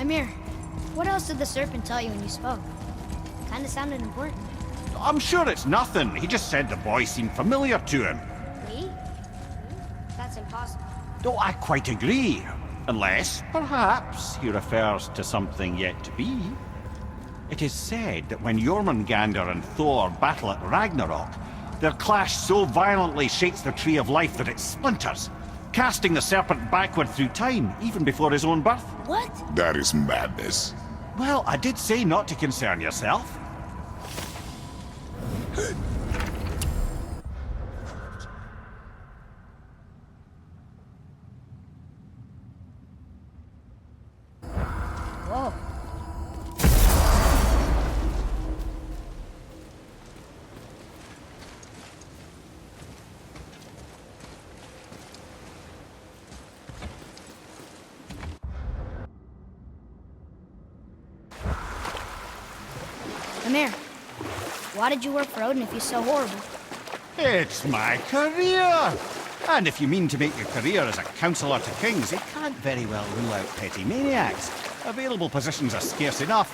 Mimir, what else did the serpent tell you when you spoke? Kinda sounded important. I'm sure it's nothing. He just said the boy seemed familiar to him. Me? That's impossible. Oh, I quite agree. Unless, perhaps, he refers to something yet to be. It is said that when Jormungandr and Thor battle at Ragnarok, their clash so violently shakes the Tree of Life that it splinters, casting the serpent backward through time, even before his own birth. What? That is madness. Well, I did say not to concern yourself. Whoa. Mimir, why did you work for Odin if he's so horrible? It's my career! And if you mean to make your career as a counsellor to kings, you can't very well rule out petty maniacs. Available positions are scarce enough.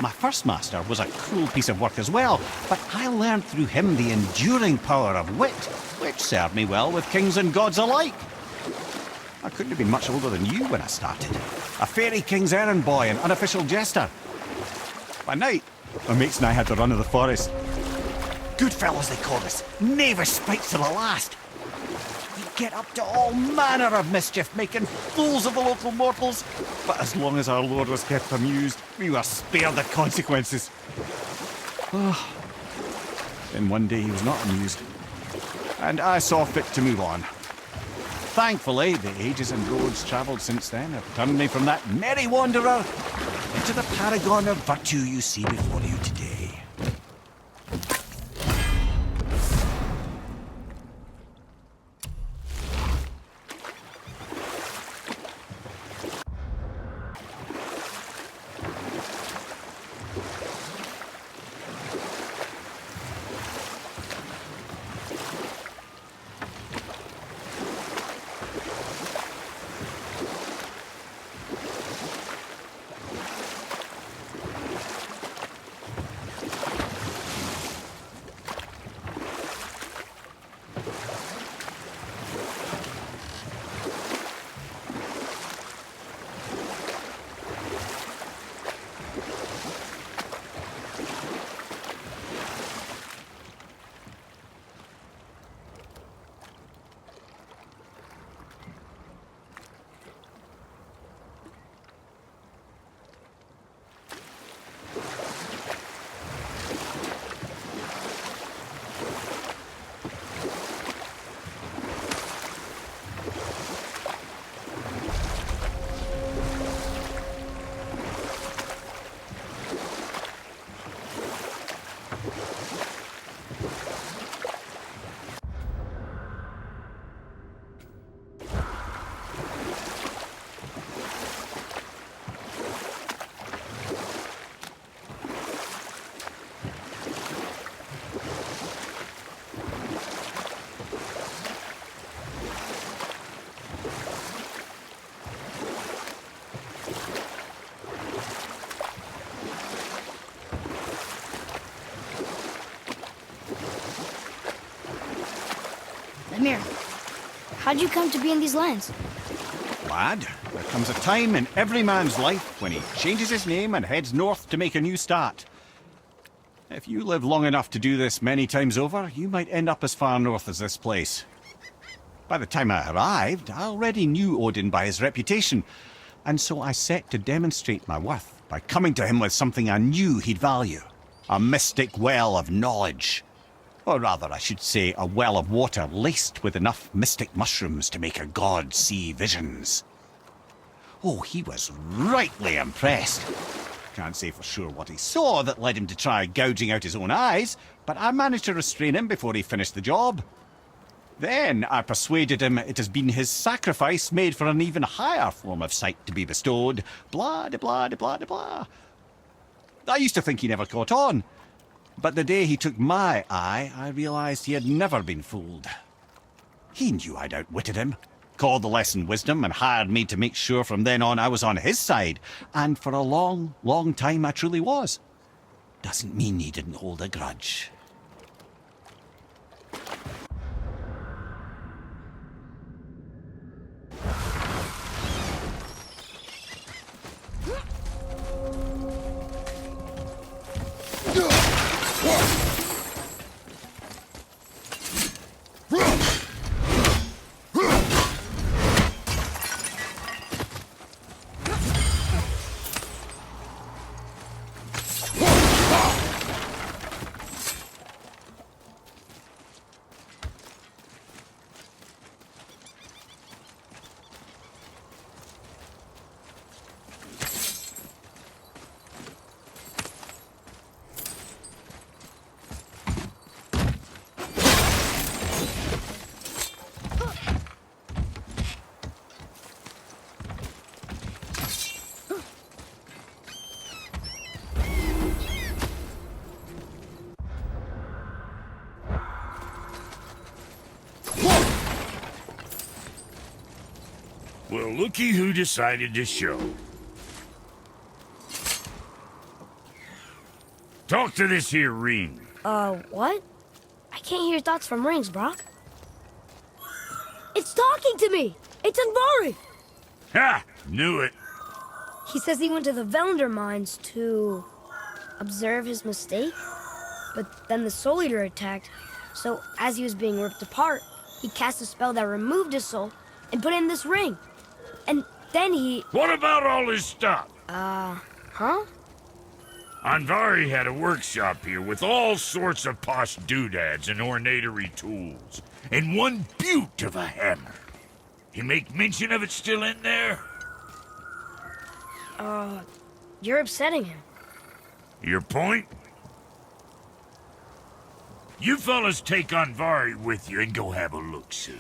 My first master was a cruel piece of work as well, but I learned through him the enduring power of wit, which served me well with kings and gods alike. I couldn't have been much older than you when I started. A fairy king's errand boy and unofficial jester. By night, my mates and I had the run of the forest. Good fellows they called us, knavish sprites to the last. We'd get up to all manner of mischief, making fools of the local mortals. But as long as our lord was kept amused, we were spared the consequences. Then one day he was not amused, and I saw fit to move on. Thankfully, the ages and roads travelled since then have turned me from that merry wanderer into the paragon of virtue you see before you today. Mimir, how'd you come to be in these lands? Lad, there comes a time in every man's life when he changes his name and heads north to make a new start. If you live long enough to do this many times over, you might end up as far north as this place. By the time I arrived, I already knew Odin by his reputation, and so I set to demonstrate my worth by coming to him with something I knew he'd value. A mystic well of knowledge. Or rather, I should say, a well of water laced with enough mystic mushrooms to make a god see visions. Oh, he was rightly impressed. Can't say for sure what he saw that led him to try gouging out his own eyes, but I managed to restrain him before he finished the job. Then I persuaded him it has been his sacrifice made for an even higher form of sight to be bestowed. Blah, de blah, de blah, de blah. I used to think he never caught on. But the day he took my eye, I realized he had never been fooled. He knew I'd outwitted him, called the lesson wisdom and hired me to make sure from then on I was on his side. And for a long, long time I truly was. Doesn't mean he didn't hold a grudge. Well, looky who decided to show. Talk to this here ring. What? I can't hear thoughts from rings, Brok. It's talking to me! It's Andvari! Ha! Knew it. He says he went to the Valender mines to observe his mistake, but then the Soul Eater attacked, so as he was being ripped apart, he cast a spell that removed his soul and put it in this ring. And then he... What about all his stuff? Huh? Andvari had a workshop here with all sorts of posh doodads and ornatory tools, and one beaut of a hammer. You make mention of it still in there? You're upsetting him. Your point? You fellas take Andvari with you and go have a look-see.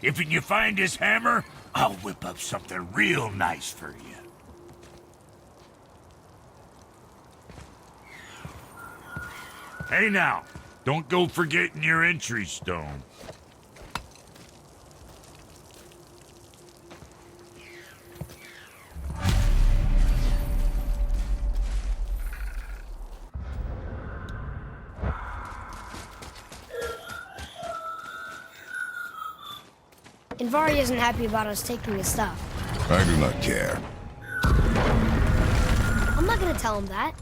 If you find his hammer, I'll whip up something real nice for you. Hey now, don't go forgetting your entry stone. Andvari isn't happy about us taking his stuff. I do not care. I'm not gonna tell him that.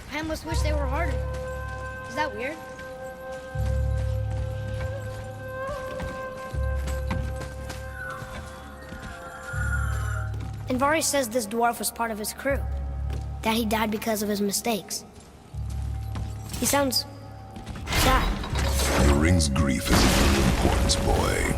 I almost wish they were harder. Is that weird? Andvari says this dwarf was part of his crew. That he died because of his mistakes. He sounds sad. The ring's grief is of little importance, boy.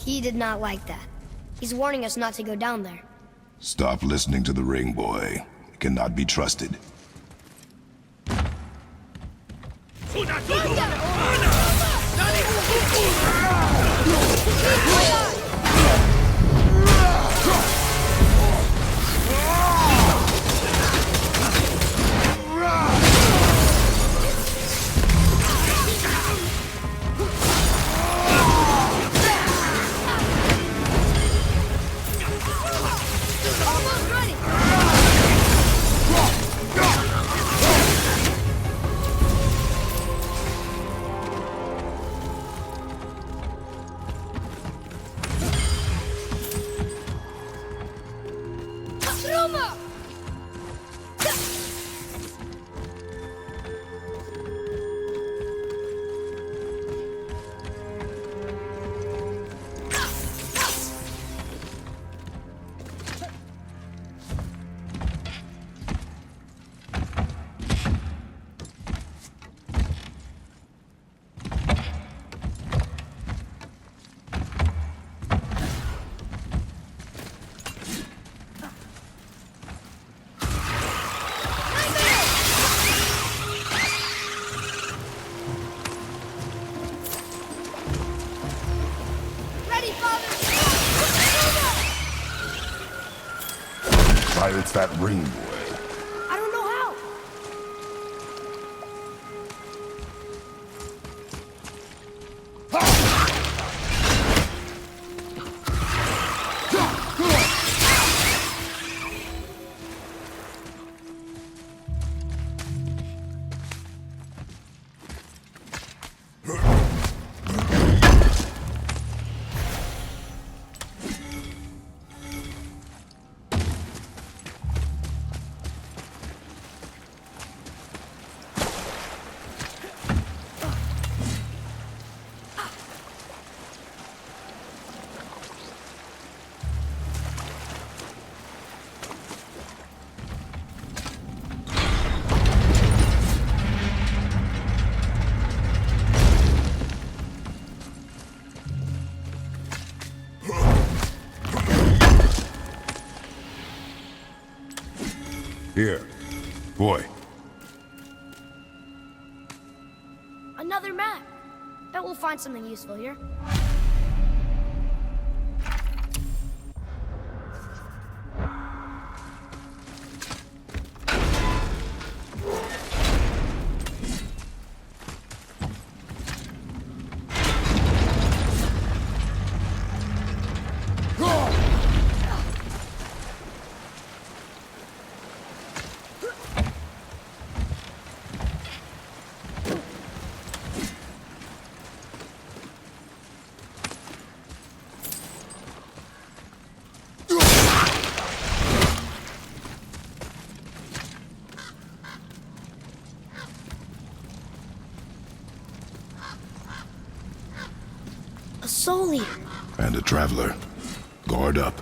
He did not like that. He's warning us not to go down there. Stop listening to the ring, boy. It cannot be trusted. It's that ring boy. I don't know how. Here. Boy. Another map. Bet we'll find something useful here. A soul eater. And a traveler. Guard up.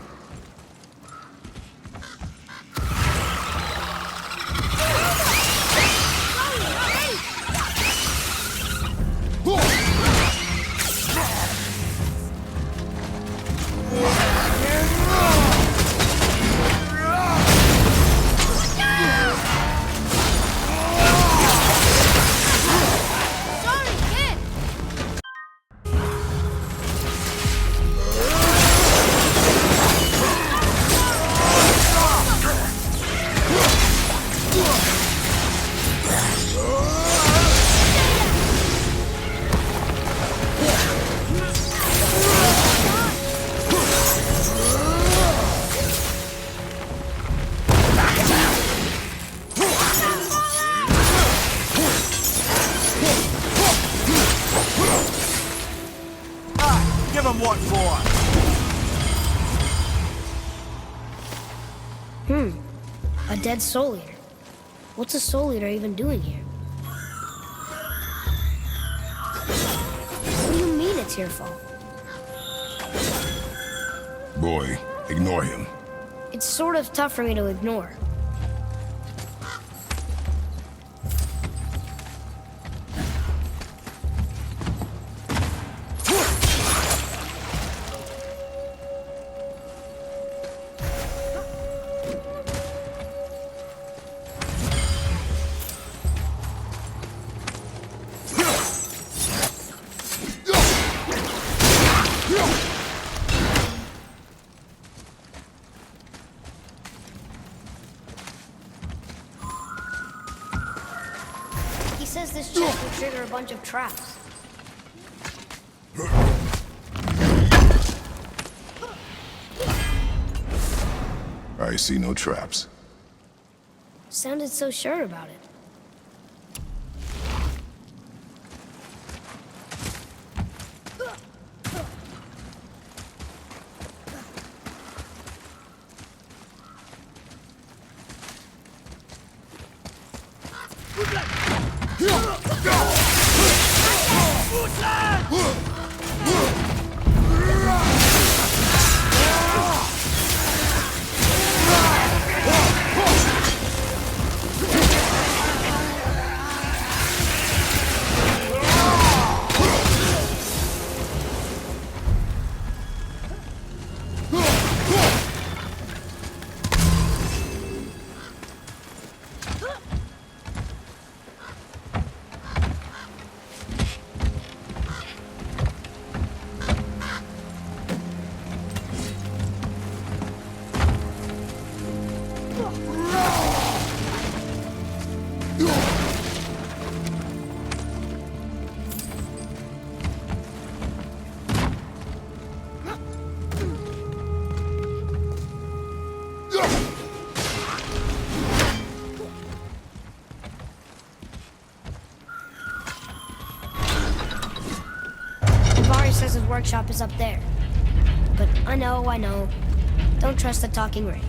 Give him what for? A dead soul eater. What's a soul eater even doing here? What do you mean it's your fault? Boy, ignore him. It's sort of tough for me to ignore. He says this chest will trigger a bunch of traps. I see no traps. Sounded so sure about it. says his workshop is up there. But I know. Don't trust the talking ring.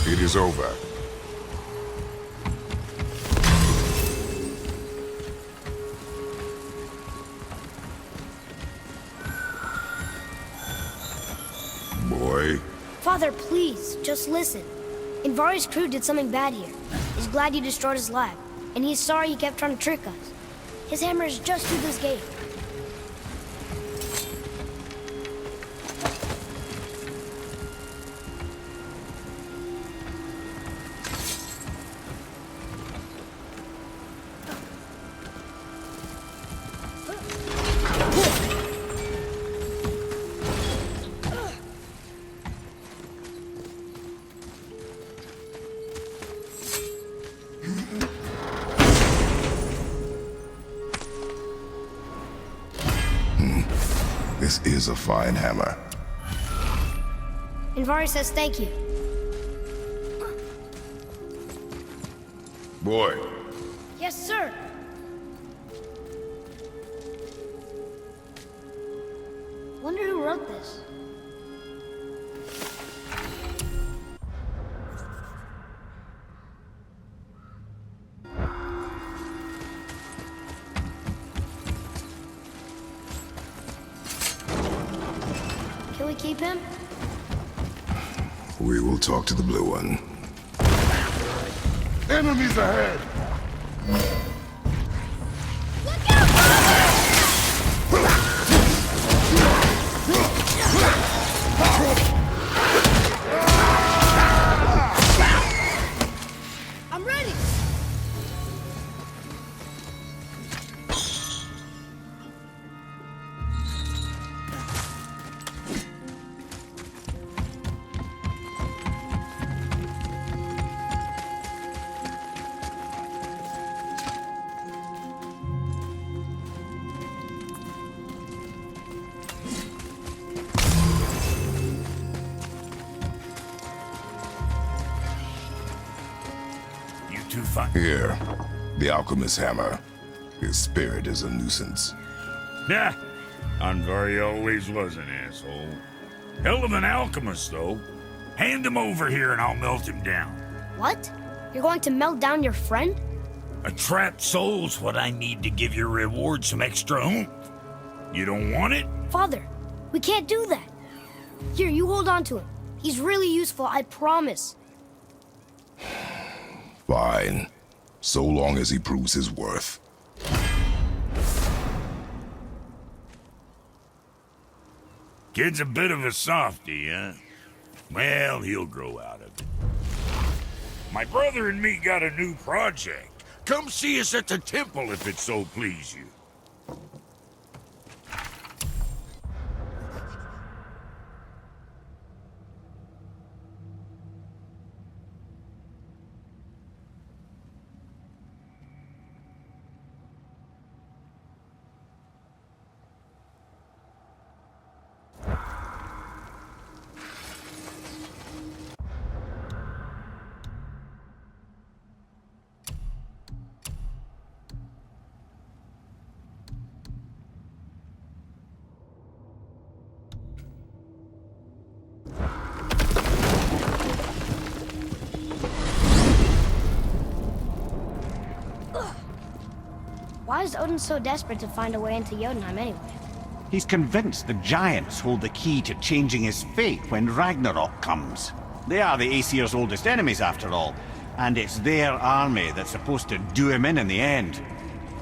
It is over. Boy. Father, please, just listen. Andvari's crew did something bad here. He's glad you destroyed his lab, and he's sorry he kept trying to trick us. His hammer is just through this gate. This is a fine hammer. Andvari says thank you. Boy. Yes, sir. Wonder who wrote this. Can we keep him? We will talk to the blue one. Enemies ahead! I'm ready! Here, the alchemist's hammer. His spirit is a nuisance. Nah, Andvari always was an asshole. Hell of an alchemist, though. Hand him over here and I'll melt him down. What? You're going to melt down your friend? A trapped soul's what I need to give your reward some extra oomph. You don't want it? Father, we can't do that. Here, you hold on to him. He's really useful, I promise. Fine. So long as he proves his worth. Kid's a bit of a softy, huh? Well, he'll grow out of it. My brother and me got a new project. Come see us at the temple if it so please you. is Odin so desperate to find a way into Jotunheim anyway? He's convinced the giants hold the key to changing his fate when Ragnarok comes. They are the Aesir's oldest enemies, after all, and it's their army that's supposed to do him in the end.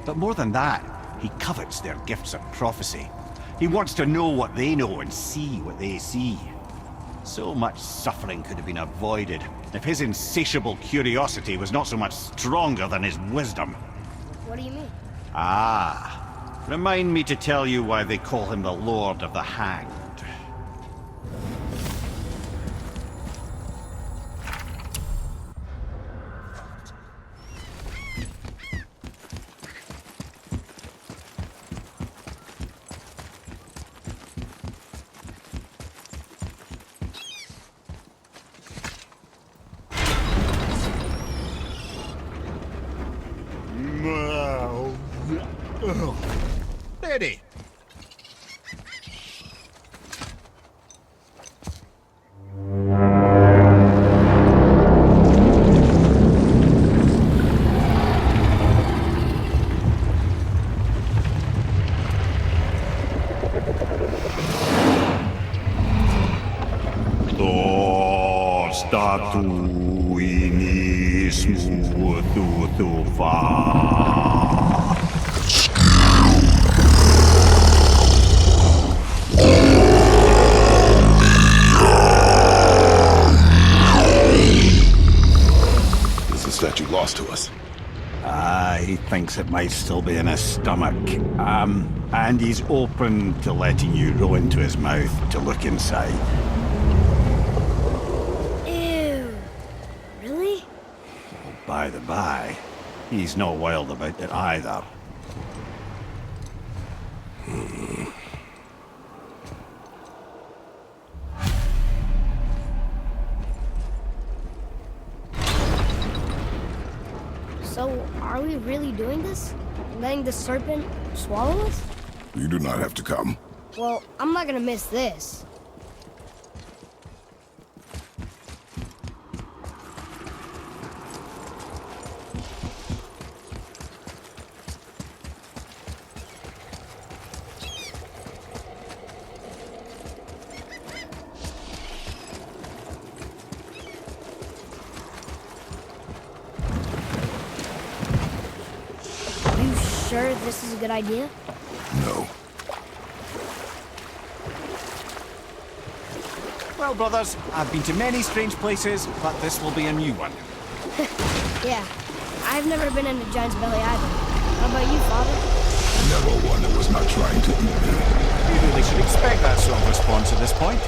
But more than that, he covets their gifts of prophecy. He wants to know what they know and see what they see. So much suffering could have been avoided if his insatiable curiosity was not so much stronger than his wisdom. What do you mean? Ah, remind me to tell you why they call him the Lord of the Hanged. Ready. To us. He thinks it might still be in his stomach. And he's open to letting you roll into his mouth to look inside. Ew. Really? By the by, he's not wild about it either. So, are we really doing this? Letting the serpent swallow us? You do not have to come. Well, I'm not gonna miss this. Sure this is a good idea? No. Well, brothers, I've been to many strange places, but this will be a new one. Yeah, I've never been in a giant's belly either. How about you, Father? Never one that was not trying to eat me. You really should expect that sort of response at this point.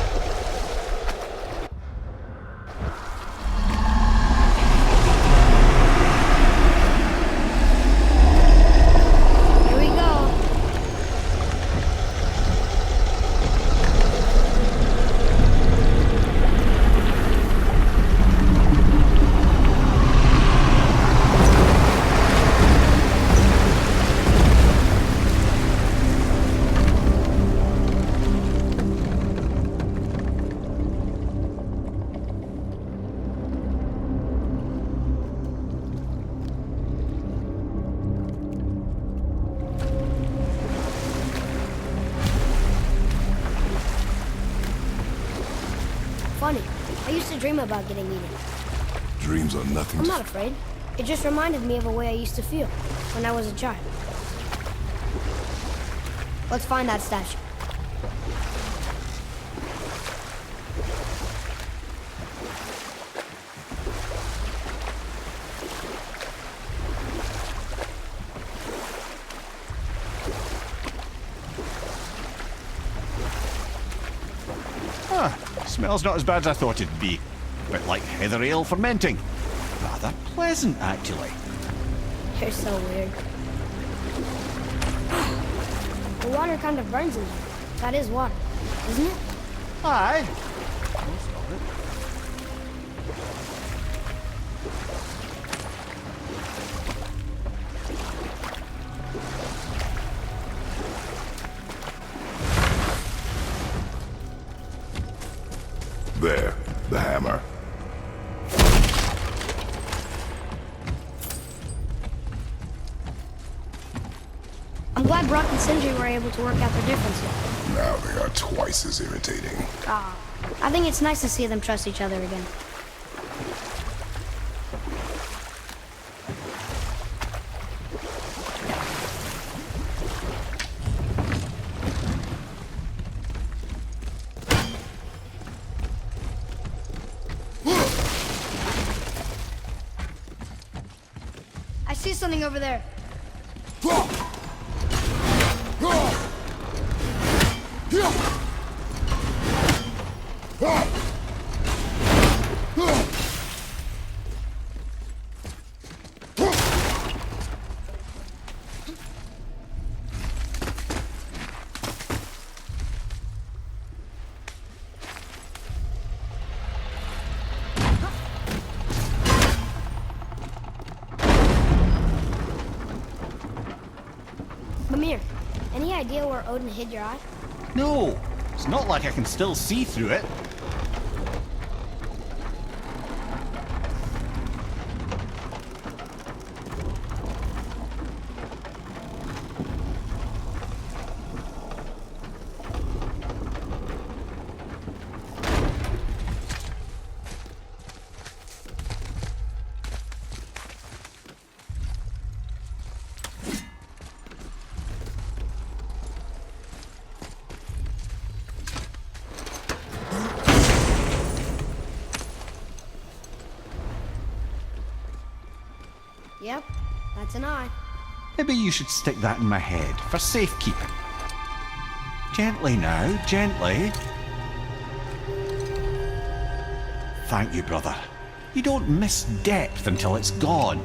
Funny. I used to dream about getting eaten. Dreams are nothing. I'm not afraid. It just reminded me of a way I used to feel when I was a child. Let's find that statue. Smells not as bad as I thought it'd be. A bit like heather ale fermenting. Rather pleasant, actually. You're so weird. The water kind of burns in there. That is water, isn't it? Aye. There, the hammer. I'm glad Brok and Sindri were able to work out their differences. Now they are twice as irritating. Ah, I think it's nice to see them trust each other again. I see something over there. Mimir, any idea where Odin hid your eye? No, it's not like I can still see through it. Yep, that's an eye. Maybe you should stick that in my head for safekeeping. Gently now, gently. Thank you, brother. You don't miss depth until it's gone.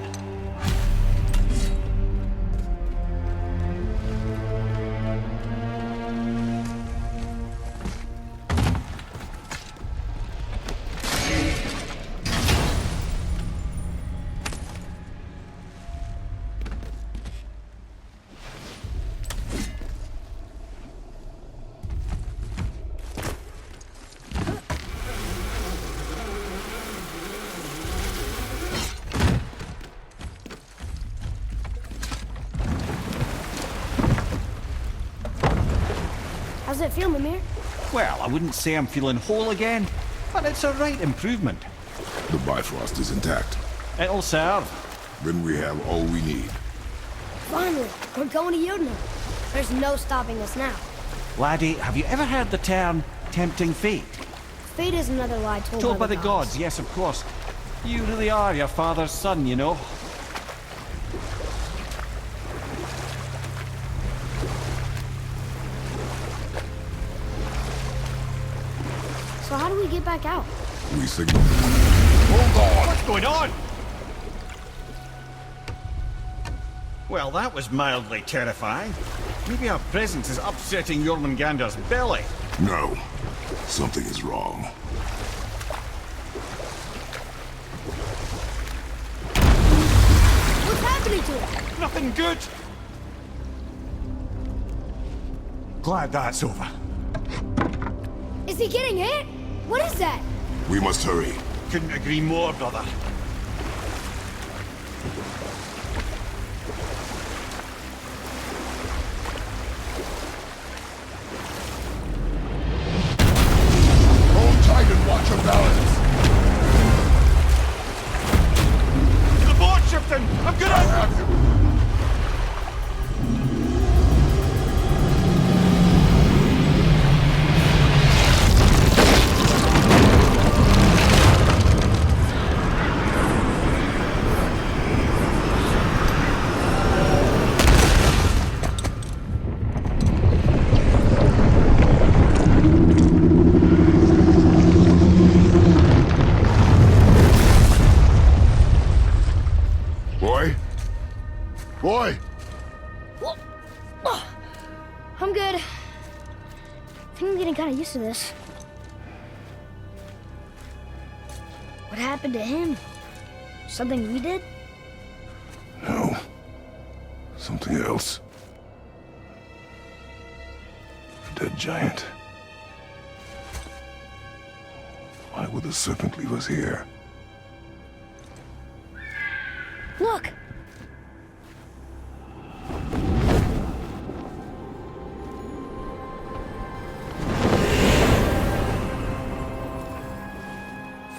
How's it feel, Mimir? Well, I wouldn't say I'm feeling whole again, but it's a right improvement. The Bifrost is intact. It'll serve. Then we have all we need. Finally, we're going to Jotunheim. There's no stopping us now. Laddie, have you ever heard the term tempting fate? Fate is another lie Told by the gods, yes, of course. You really are your father's son, you know. So how do we get back out? We signal. Hold on! What's going on? Well, that was mildly terrifying. Maybe our presence is upsetting Jormungandr's belly. No. Something is wrong. What's happening to it? Nothing good. Glad that's over. Is he getting hit? What is that? We must hurry. Couldn't agree more, brother. Hold tight and watch your balance. The board shifting! I'm good I at have you. Boy! I'm good. I think I'm getting kind of used to this. What happened to him? Something we did? No. Something else. A dead giant. Why would the serpent leave us here? Look!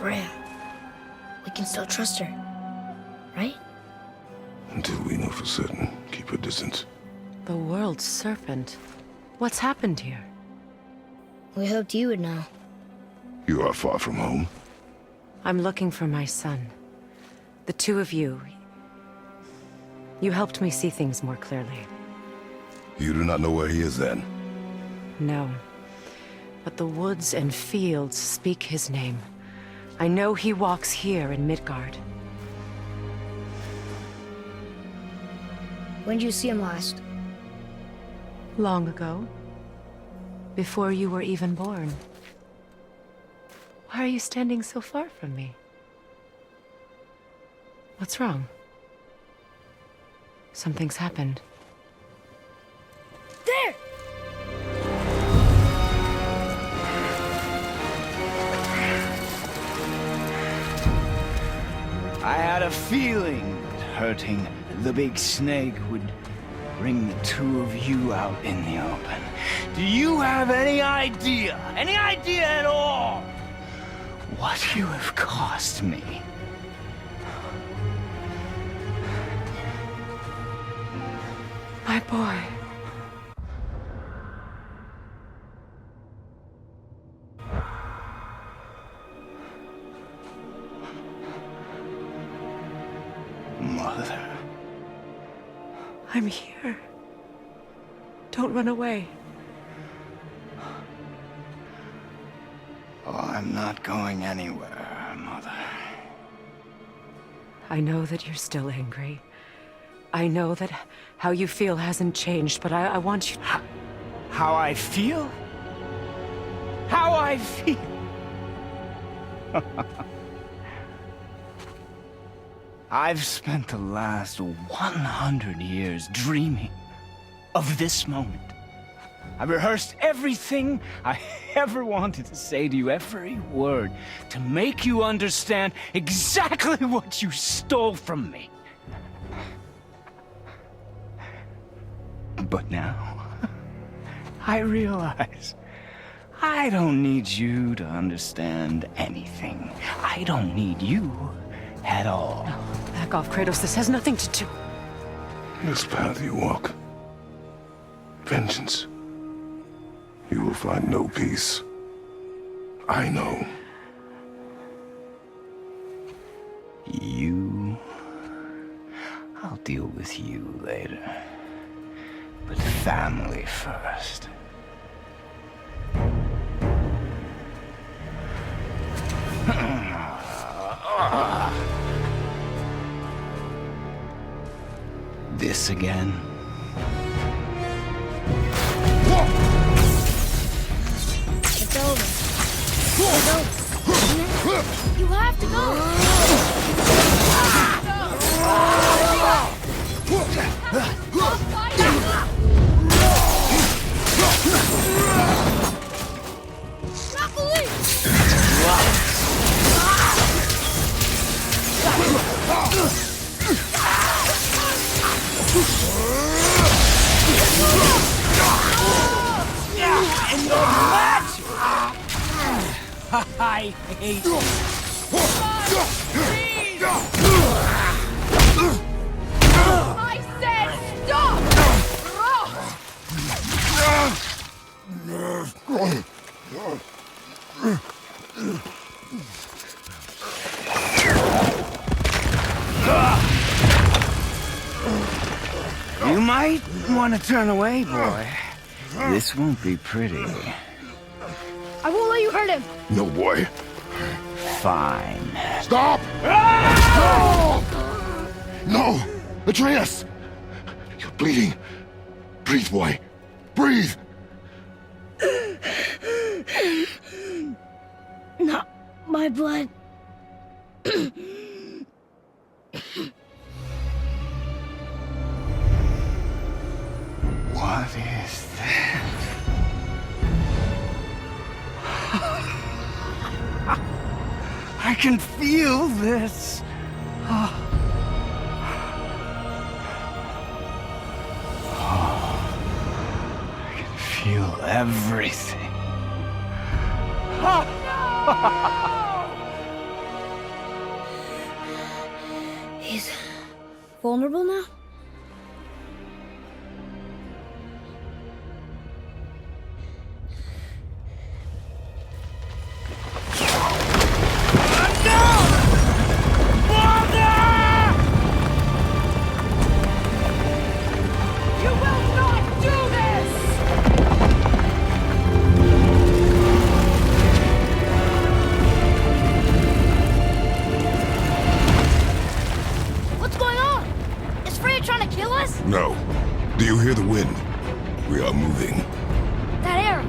Freya. We can still trust her, right? Until we know for certain, keep a distance. The world's serpent. What's happened here? We hoped you would know. You are far from home. I'm looking for my son. The two of you. You helped me see things more clearly. You do not know where he is then? No. But the woods and fields speak his name. I know he walks here in Midgard. When did you see him last? Long ago. Before you were even born. Why are you standing so far from me? What's wrong? Something's happened. There! I had a feeling that hurting the big snake would bring the two of you out in the open. Do you have any idea at all, what you have cost me? My boy. Mother. I'm here. Don't run away. Oh, I'm not going anywhere, Mother. I know that you're still angry. I know that how you feel hasn't changed, but I want you to... How I feel? How I feel? I've spent the last 100 years dreaming of this moment. I've rehearsed everything I ever wanted to say to you, every word, to make you understand exactly what you stole from me. But now, I realize I don't need you to understand anything. I don't need you at all. No, back off, Kratos. This has nothing to do... This path you walk, vengeance, you will find no peace. I know. You... I'll deal with you later. But family first. This again? It's over. It's over. You have to And your magic! I hate it. I said stop! You might want to turn away, boy. This won't be pretty. I won't let you hurt him. No, boy. Fine. Stop! No! Atreus! You're bleeding. Breathe, boy. Breathe! Not my blood. What is that? I can feel this. I can feel everything. vulnerable now? You will not do this! What's going on? Is Freya trying to kill us? No. Do you hear the wind? We are moving. That arrow.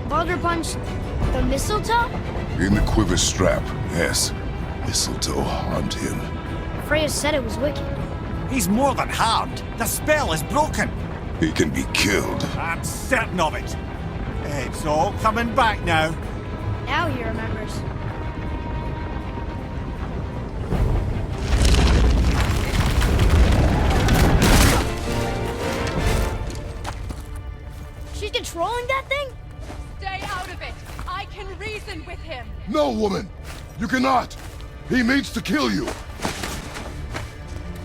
Baldur punched the mistletoe? In the quiver strap, yes. Mistletoe harmed him. Freya said it was wicked. He's more than harmed. The spell is broken. He can be killed. I'm certain of it. It's all coming back now. Now he remembers. She's controlling that thing? Stay out of it! I can reason with him! No, woman! You cannot! He means to kill you!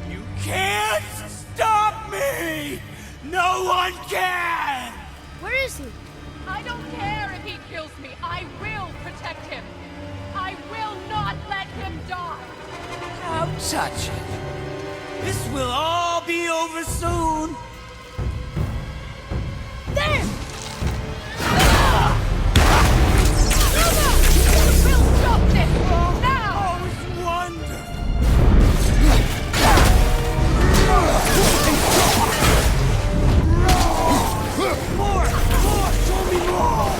You can't stop me! No one can! Where is he? I don't care if he kills me. I will protect him. I will not let him die. Don't touch it. This will all be over soon. There! We'll stop this now! It's wonderful. More! Show me more!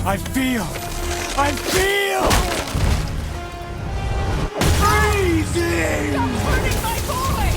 I feel freezing! Stop hurting my boy!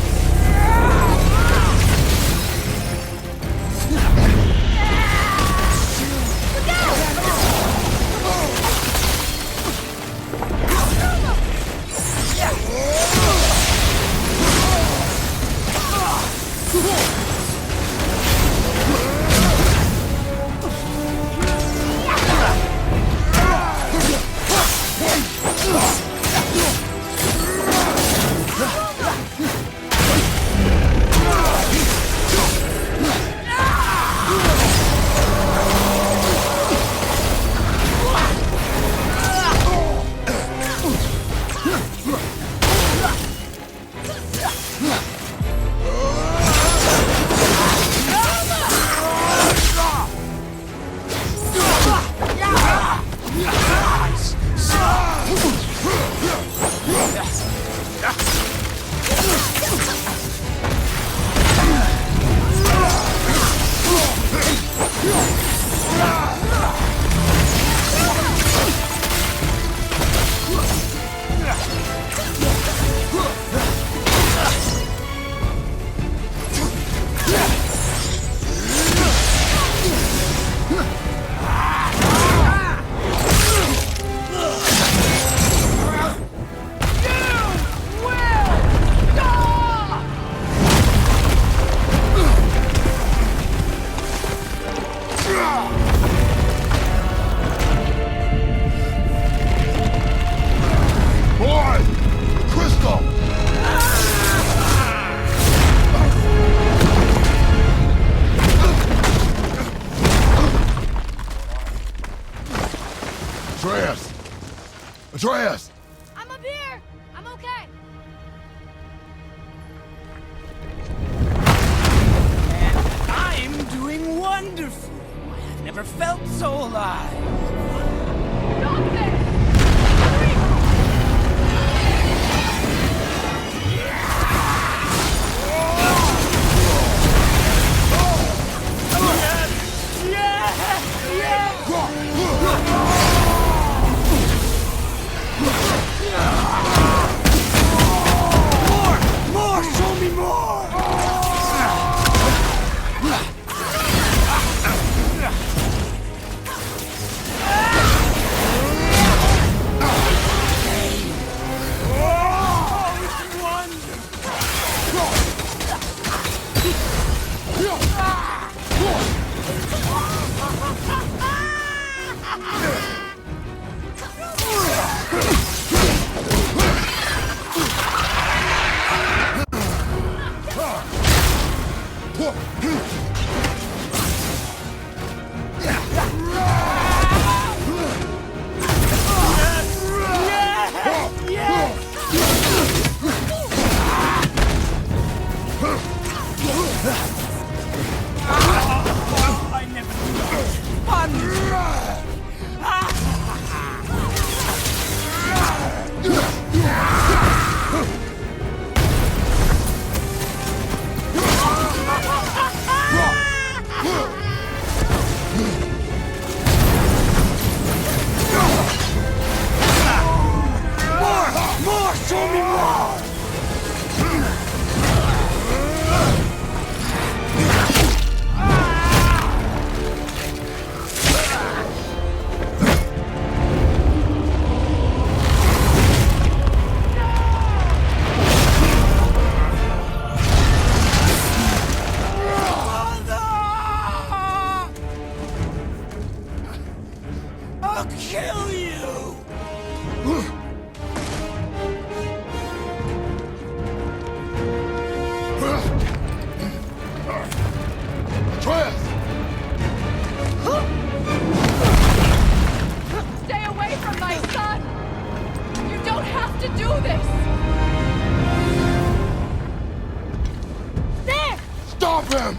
him!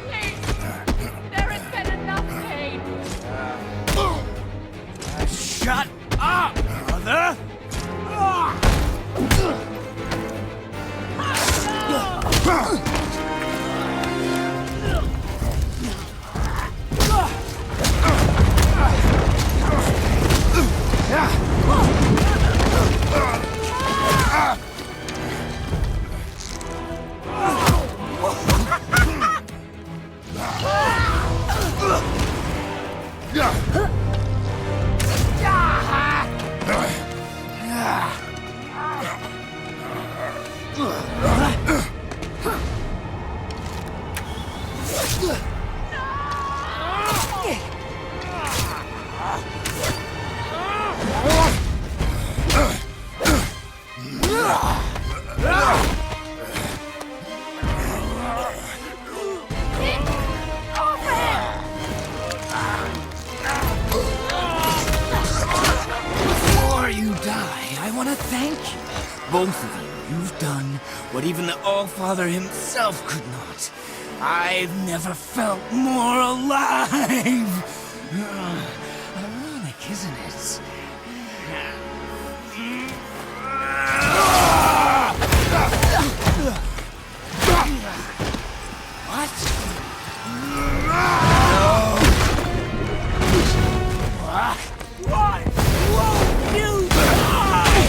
Please! There has been enough pain! Shut up, brother! Before you die, I want to thank you. Both of you, you've done what even the All-Father himself could not. I've never felt more alive! Ironic, isn't it? What? What? Won't you die?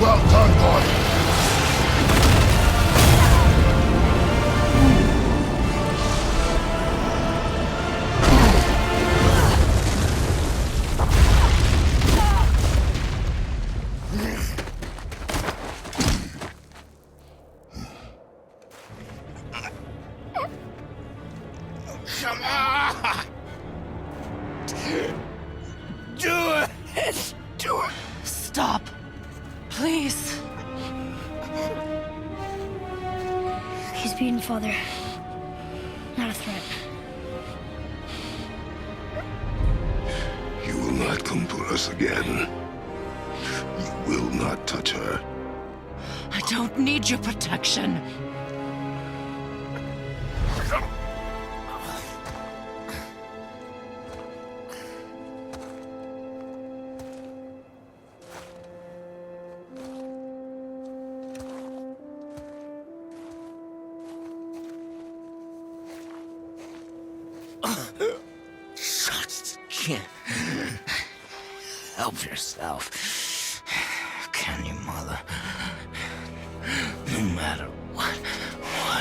Well done, boy. Come on! Do it! Do it! Stop. Please. He's beaten, Father. Not a threat. You will not come for us again. You will not touch her. I I don't need your protection. Just can't help yourself. Can you, Mother? No matter what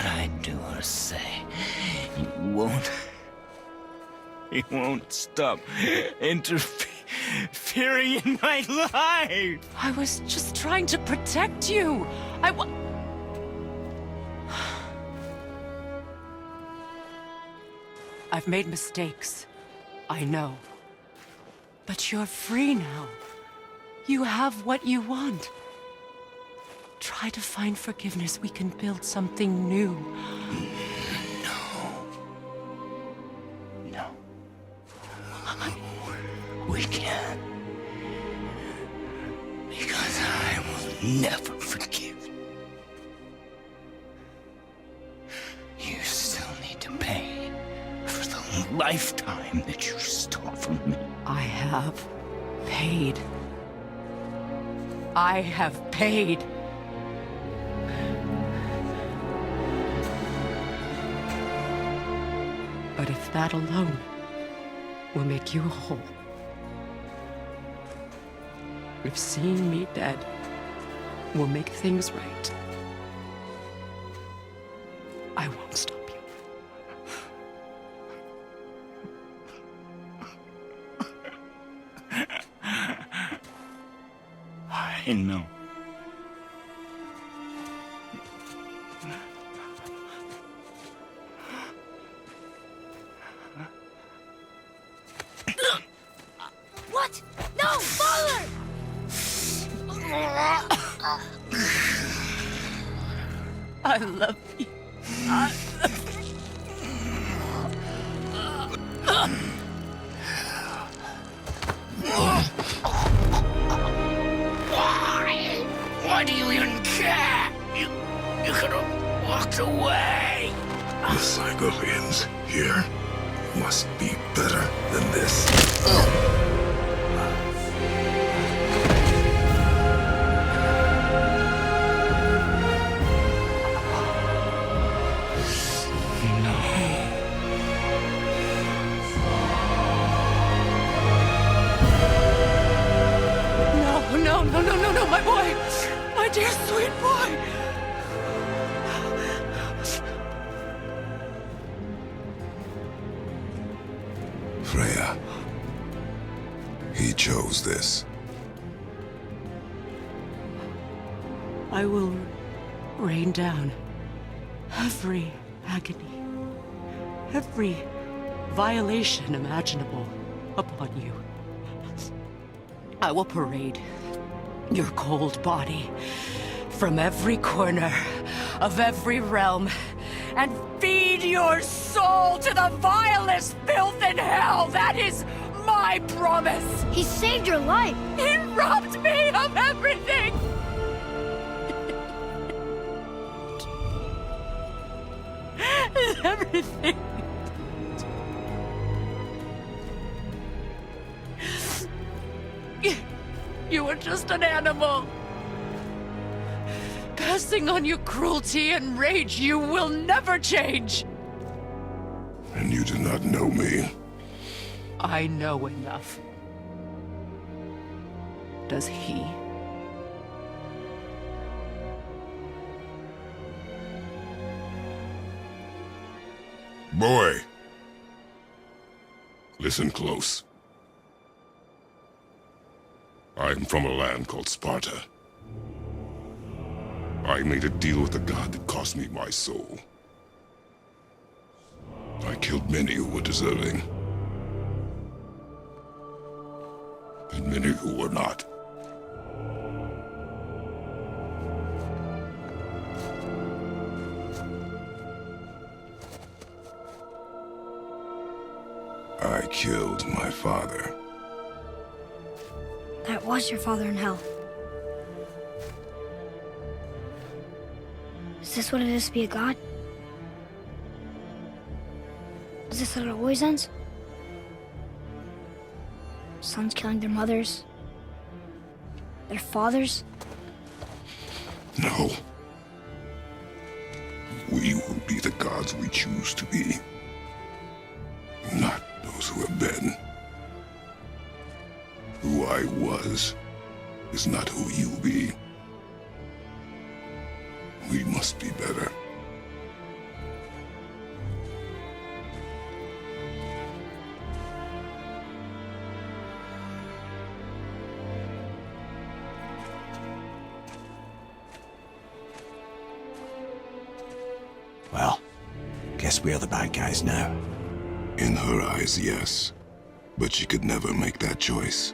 I do or say, you won't stop interfering in my life. I was just trying to protect you. I've made mistakes. I know. But you're free now. You have what you want. Try to find forgiveness. We can build something new. No. We can't. Because I will never forgive you. You still need to pay for the lifetime that you stole from me. I have paid. I have paid. But if that alone will make you whole, if seeing me dead will make things right, I won't stop you. I know. What? No, Baldur! I love you. Why do you even care? You could have walked away. The cycle ends here. Must be better than this. No, my boy! My dear sweet boy! Freya. He chose this. I will rain down every agony, every violation imaginable upon you. I will parade your cold body from every corner of every realm and feed your soul to the vilest filth in hell. That is my promise. He saved your life. He robbed me of everything. Everything. You were just an animal. Passing on your cruelty and rage, you will never change. And you do not know me. I know enough. Does he? Boy. Listen close. I'm from a land called Sparta. I made a deal with a god that cost me my soul. I killed many who were deserving. And many who were not. I killed my father. That was your father in hell. Is this what it is to be a god? Is this how it always ends? Sons killing their mothers? Their fathers? No. We will be the gods we choose to be. Not those who have been. Who I was is not who you'll be. We must be better. Well, guess we're the bad guys now. In her eyes, yes. But she could never make that choice.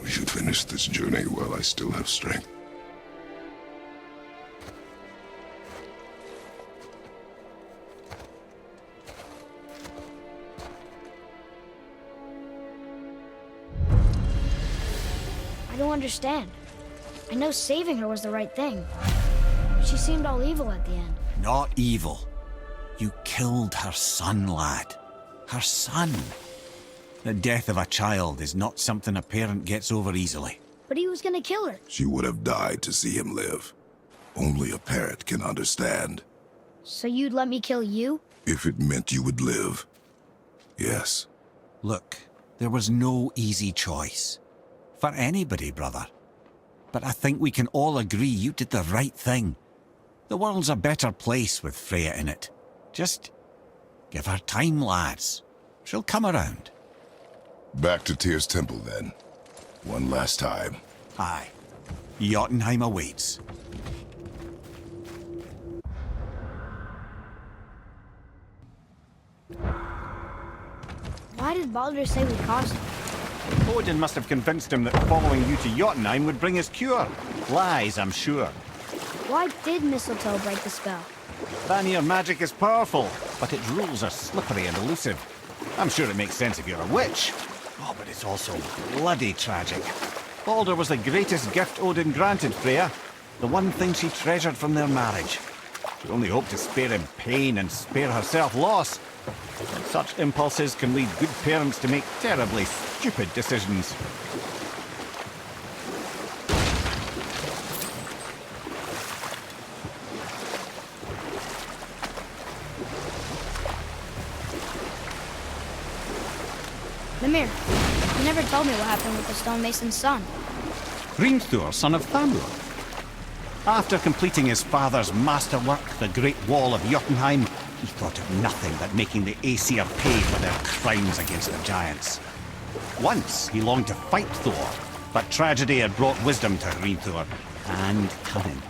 We should finish this journey while I still have strength. I don't understand. I know saving her was the right thing. She seemed all evil at the end. Not evil. You killed her son, lad. Her son. The death of a child is not something a parent gets over easily. But he was gonna kill her. She would have died to see him live. Only a parent can understand. So you'd let me kill you? If it meant you would live. Yes. Look, there was no easy choice. For anybody, brother. But I think we can all agree you did the right thing. The world's a better place with Freya in it. Just give her time, lads. She'll come around. Back to Tyr's temple, then. One last time. Aye. Jotunheim awaits. Why did Baldur say we caused him? Odin must have convinced him that following you to Jotunheim would bring his cure. Lies, I'm sure. Why did mistletoe break the spell? Vanir magic is powerful, but its rules are slippery and elusive. I'm sure it makes sense if you're a witch. Oh, but it's also bloody tragic. Baldur was the greatest gift Odin granted Freya. The one thing she treasured from their marriage. She only hoped to spare him pain and spare herself loss. And such impulses can lead good parents to make terribly stupid decisions. Mimir, you never told me what happened with the stonemason's son. Hrimthur, son of Thamur. After completing his father's masterwork, the Great Wall of Jotunheim, he thought of nothing but making the Aesir pay for their crimes against the giants. Once he longed to fight Thor, but tragedy had brought wisdom to Hrimthur, and cunning.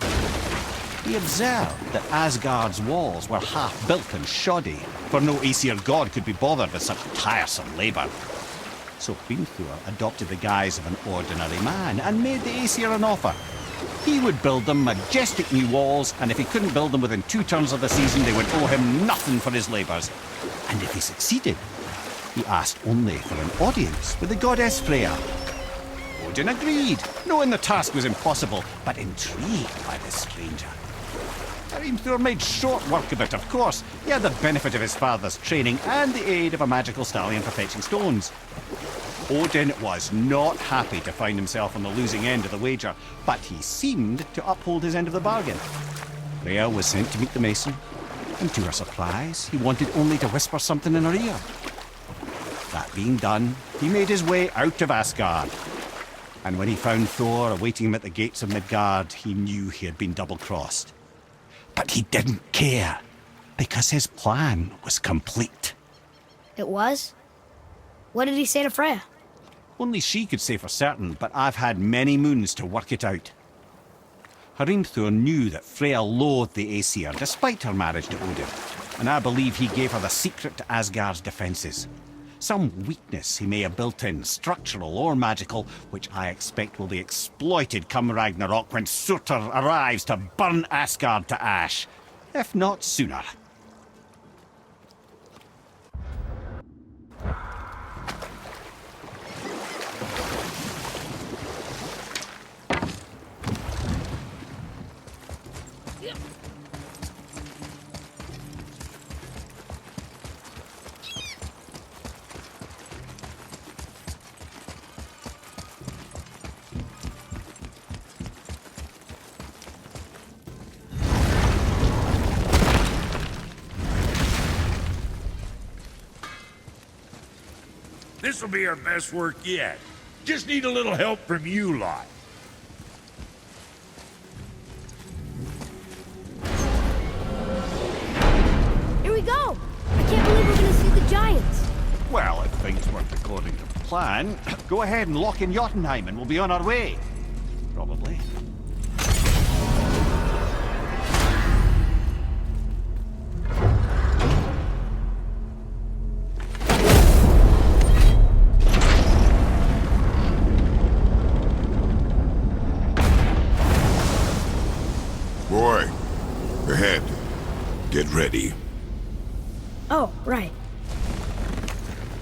He observed that Asgard's walls were half-built and shoddy, for no Aesir god could be bothered with such tiresome labour. So Hrimthur adopted the guise of an ordinary man and made the Aesir an offer. He would build them majestic new walls, and if he couldn't build them within 2 turns of the season, they would owe him nothing for his labours. And if he succeeded, he asked only for an audience with the goddess Freya. Odin agreed, knowing the task was impossible, but intrigued by the stranger. Hrimthur made short work of it, of course. He had the benefit of his father's training and the aid of a magical stallion for fetching stones. Odin was not happy to find himself on the losing end of the wager, but he seemed to uphold his end of the bargain. Freya was sent to meet the mason, and to her surprise, he wanted only to whisper something in her ear. That being done, he made his way out of Asgard. And when he found Thor awaiting him at the gates of Midgard, he knew he had been double-crossed. But he didn't care, because his plan was complete. It was? What did he say to Freya? Only she could say for certain, but I've had many moons to work it out. Hrimthur knew that Freya loathed the Aesir, despite her marriage to Odin, and I believe he gave her the secret to Asgard's defences. Some weakness he may have built in, structural or magical, which I expect will be exploited come Ragnarok when Surtur arrives to burn Asgard to ash, if not sooner. this'll be our best work yet. Just need a little help from you lot. Here we go! I can't believe we're gonna see the giants. Well, if things worked according to plan, go ahead and lock in Jotunheim and we'll be on our way. Probably. Boy, ahead. Get ready. Oh, right.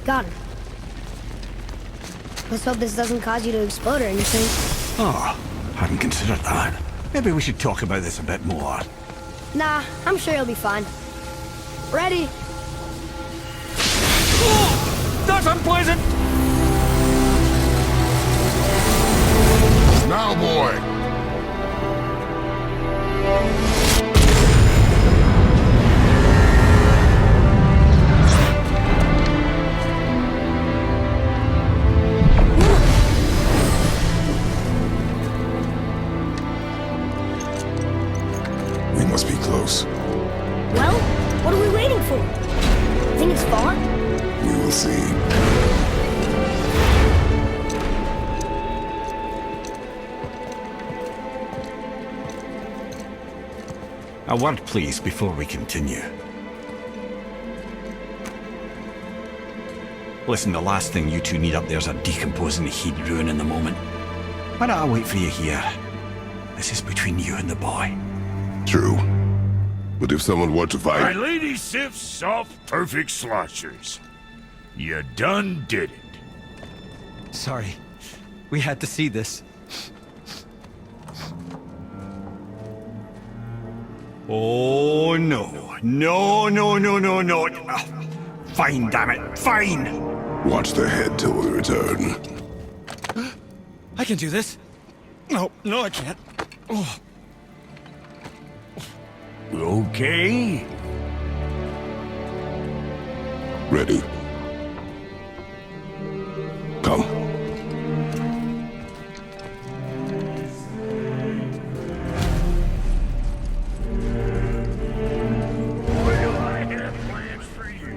Got him. Let's hope this doesn't cause you to explode or anything. Oh, hadn't considered that. Maybe we should talk about this a bit more. Nah, I'm sure you'll be fine. Ready? That's unpleasant! Now, boy! We must be close. Well, what are we waiting for? Think it's far? We will see. A word, please, before we continue. Listen, the last thing you two need up there's a decomposing heat ruining the moment. Why don't I wait for you here? This is between you and the boy. True. But if someone were to My fight... lady sips soft, perfect sloshers. You done did it. Sorry. We had to see this. Oh, no. No, no, no, no, no. Fine, damn it. Fine! Watch their head till we return. I can do this. No, no, I can't. Oh. Okay. Ready. Come. Well, I have plans for you.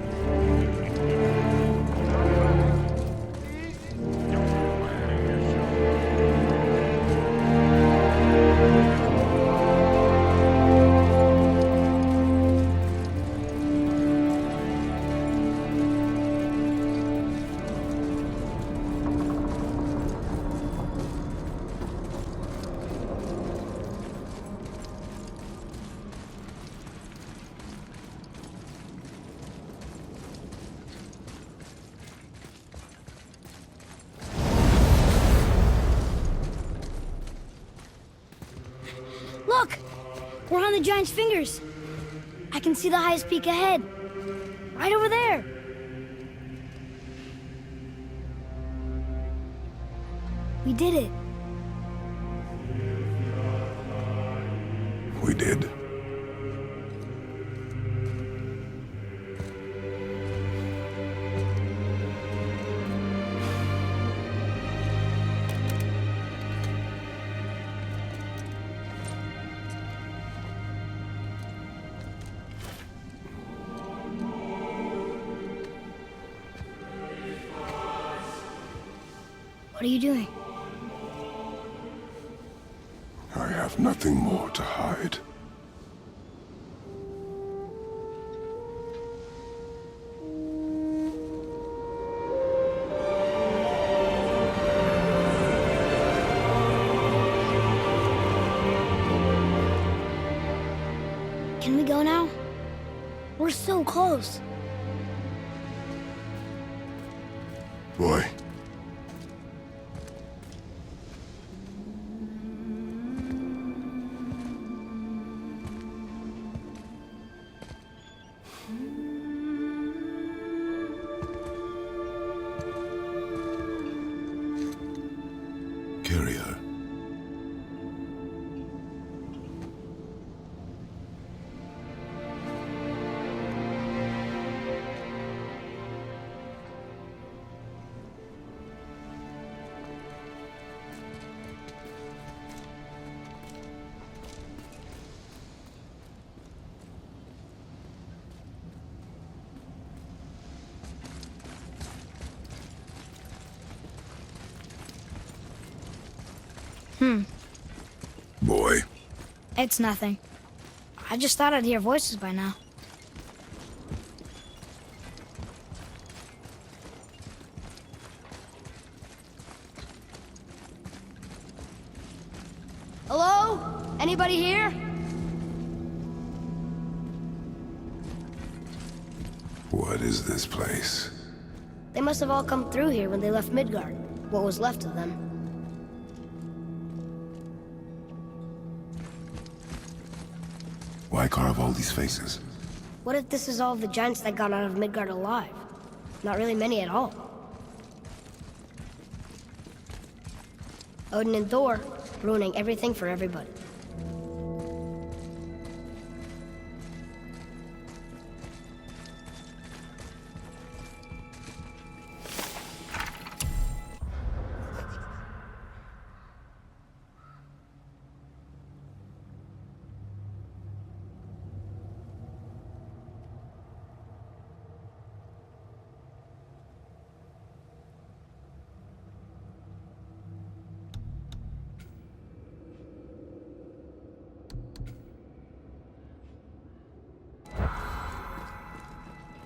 Look! We're on the giant's fingers. I can see the highest peak ahead. Right over there. We did it. We did. What are you doing? I have nothing more to hide. Can we go now? We're so close. Boy. Carry her. Boy, It's nothing. I just thought I'd hear voices by now. Hello? Anybody here? what is this place? They must have all come through here when they left Midgard. What was left of them. Why carve all these faces? What if this is all the giants that got out of Midgard alive? Not really many at all. Odin and Thor, ruining everything for everybody.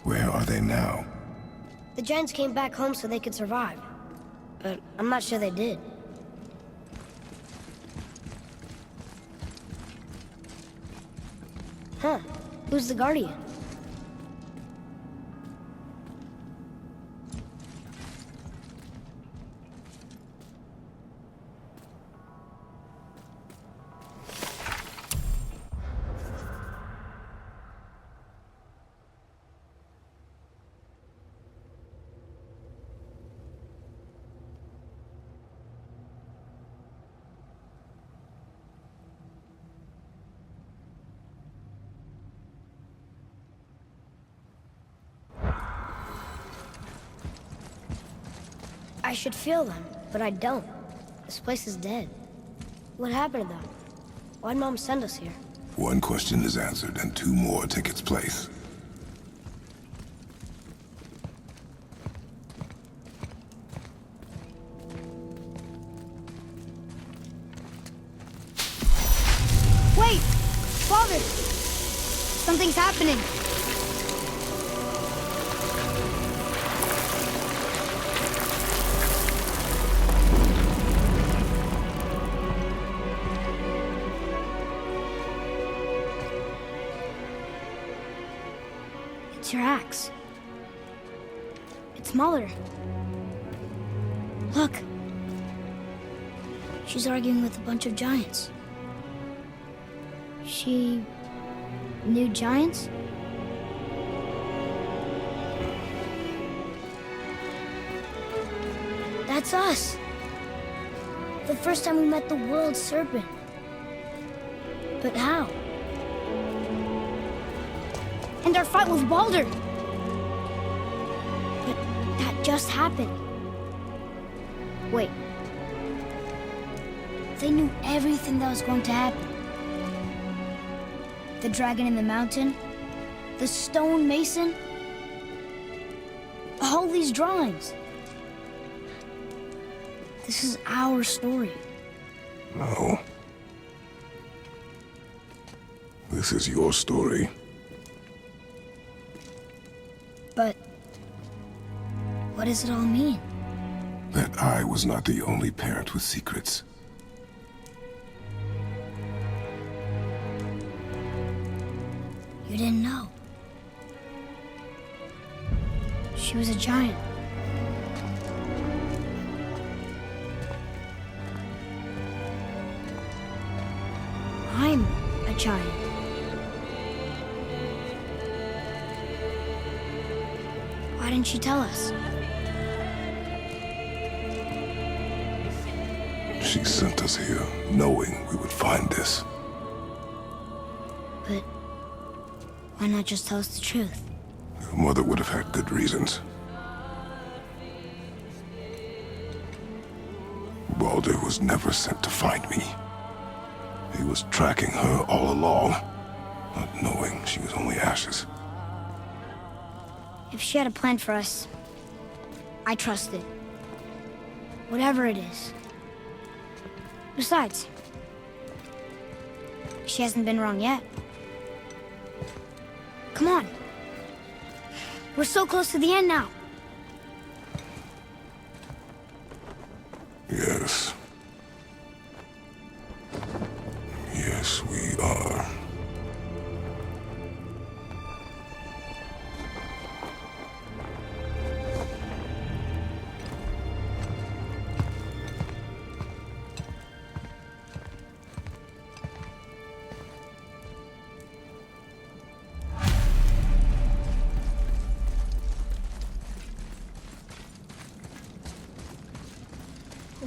Where are they now? The giants came back home so they could survive. But I'm not sure they did. Huh. Who's the Guardian? I should feel them, but I don't. This place is dead. What happened to them? Why'd Mom send us here? One question is answered and two more take its place. Wait! Father! Something's happening! It's your axe. It's smaller. Look. She's arguing with a bunch of giants. She knew giants? That's us. The first time we met the world serpent. But how? And our fight with Baldur. But that just happened. Wait. They knew everything that was going to happen. The dragon in the mountain, the stone mason, all these drawings. This is our story. No. This is your story. But what does it all mean? That I was not the only parent with secrets. You didn't know. She was a giant. I'm a giant. Why didn't she tell us? She sent us here, knowing we would find this. But why not just tell us the truth? Your mother would have had good reasons. Baldur was never sent to find me. He was tracking her all along, not knowing she was only ashes. If she had a plan for us, I trust it. Whatever it is. Besides, she hasn't been wrong yet. Come on. We're so close to the end now. Yes. Yes, we are.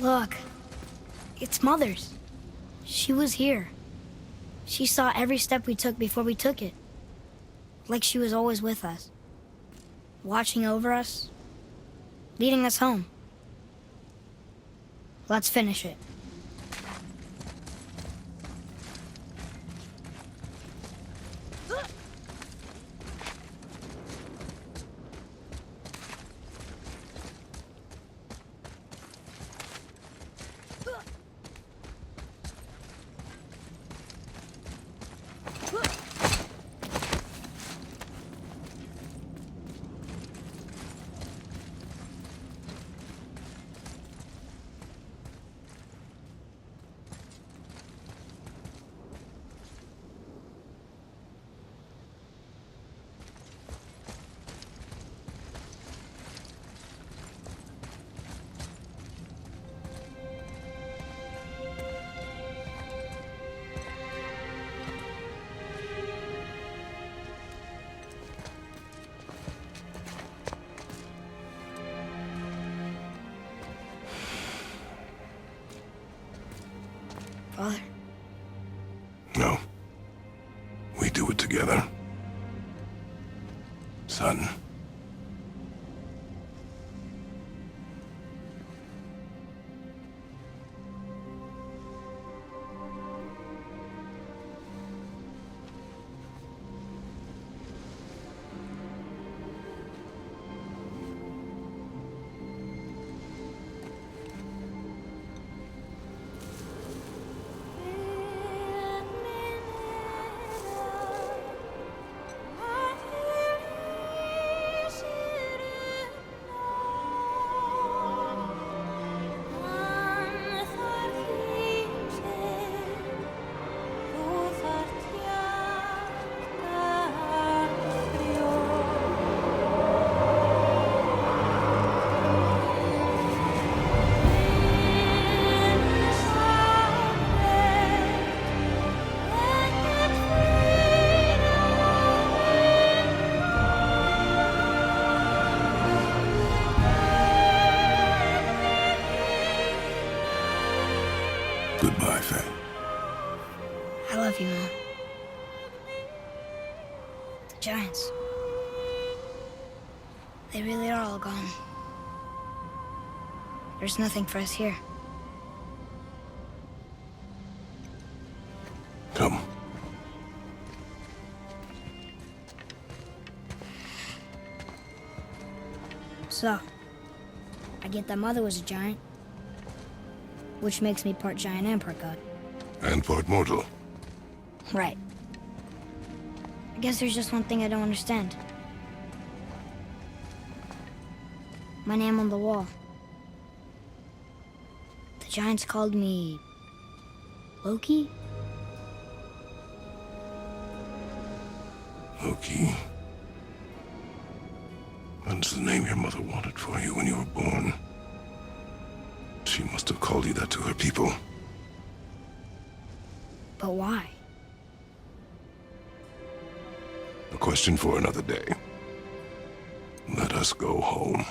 Look, it's Mother's. She was here. She saw every step we took before we took it. Like she was always with us. Watching over us. Leading us home. Let's finish it. Father? No. We do it together. Son. Goodbye, Faye. I love you, Mom. The giants. They really are all gone. There's nothing for us here. Come. So, I get that Mother was a giant, which makes me part giant and part god. And part mortal. Right. I guess there's just one thing I don't understand. My name on the wall. The giants called me... Loki? Loki. That's the name your mother wanted for you when you were born. She must have called you that to her people. But why? A question for another day. Let us go home.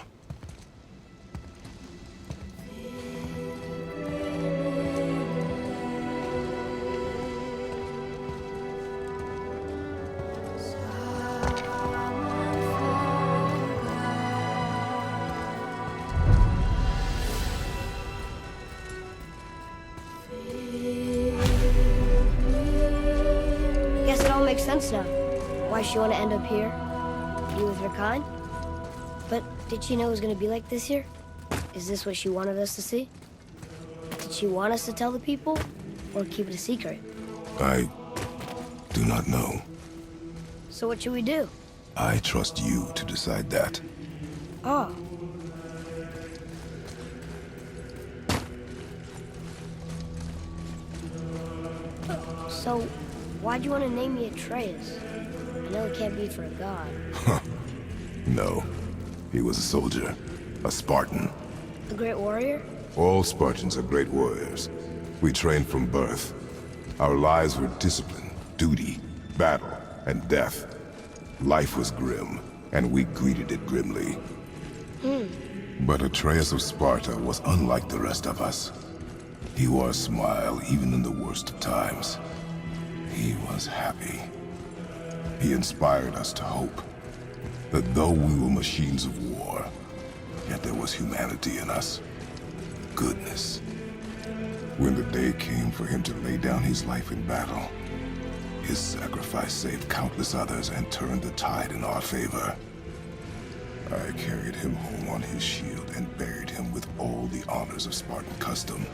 Guess it all makes sense now. Why she want to end up here? Be with her kind? But did she know it was going to be like this here? Is this what she wanted us to see? Did she want us to tell the people, or keep it a secret? I do not know. So what should we do? I trust you to decide that. Oh. So, why'd you want to name me Atreus? I know it can't be for a god. No. He was a soldier. A Spartan. A great warrior? All Spartans are great warriors. We trained from birth. Our lives were discipline, duty, battle, and death. Life was grim, and we greeted it grimly. But Atreus of Sparta was unlike the rest of us. He wore a smile even in the worst of times. He was happy. He inspired us to hope that though we were machines of war, yet there was humanity in us. Goodness. When the day came for him to lay down his life in battle, his sacrifice saved countless others and turned the tide in our favor. I carried him home on his shield and buried him with all the honors of Spartan custom.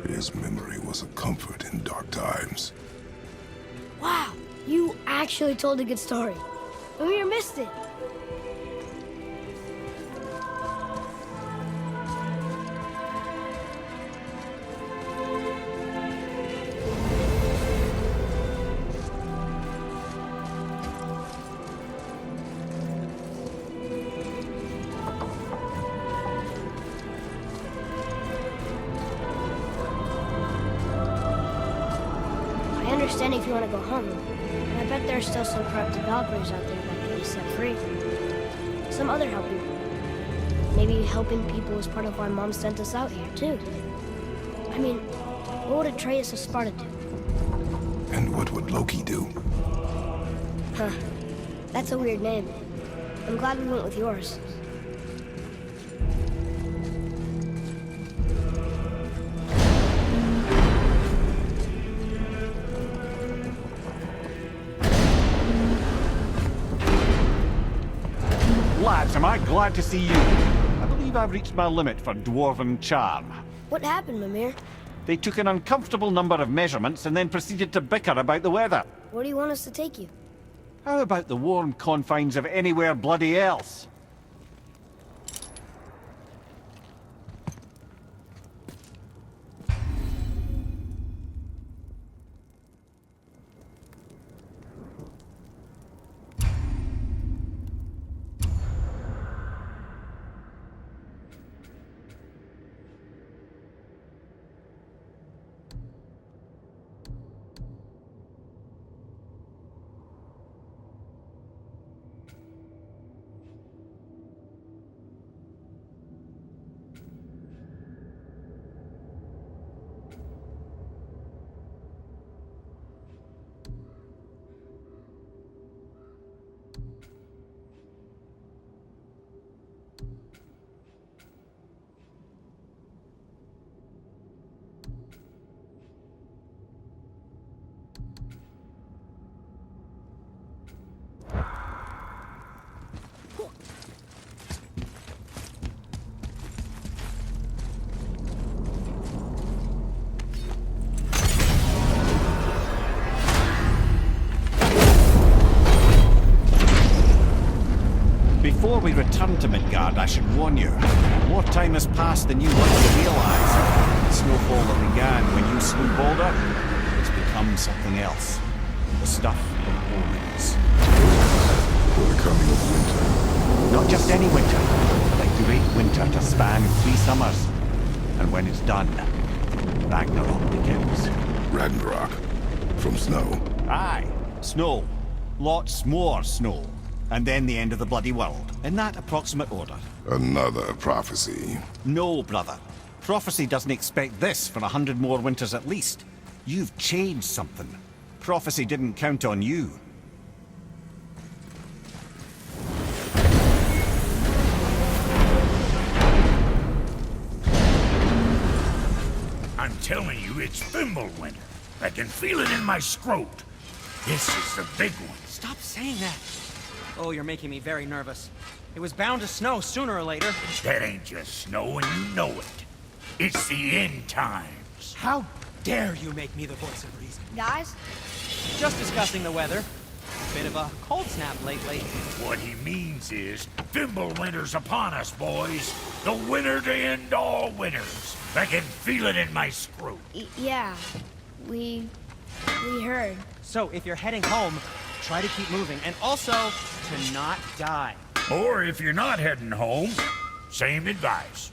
His memory was a comfort in dark times. Wow, you actually told a good story. Mimir missed it. I understand if you want to go home, and I bet there's still some corrupted Valkyries out there that can be set free. Some other help people. Maybe helping people is part of why Mom sent us out here, too. I mean, what would Atreus of Sparta do? And what would Loki do? Huh. That's a weird name. I'm glad we went with yours. Lads, am I glad to see you. I believe I've reached my limit for dwarven charm. What happened, Mimir? They took an uncomfortable number of measurements and then proceeded to bicker about the weather. Where do you want us to take you? How about the warm confines of anywhere bloody else? Before we return to Midgard, I should warn you. More time has passed than you want to realize. The snowfall that began when you slew Baldur has become something else. The stuff of omens. For the coming of winter. Not just any winter, but a great winter to span 3 summers. And when it's done, Ragnarok begins. Ragnarok. From snow. Aye, snow. Lots more snow. And then the end of the bloody world. In that approximate order. Another prophecy. No, brother. Prophecy doesn't expect this for 100 more winters at least. You've changed something. Prophecy didn't count on you. I'm telling you, it's Fimbulwinter. I can feel it in my scrot. This is the big one. Stop saying that. Oh, you're making me very nervous. It was bound to snow sooner or later. That ain't just snow, and you know it. It's the end times. How dare you make me the voice of reason? Guys, Just discussing the weather. Bit of a cold snap lately. What he means is, Fimbulwinter's upon us, boys. The winter to end all winters. I can feel it in my screw. yeah, we heard. So if you're heading home, try to keep moving, and also to not die. Or if you're not heading home, same advice.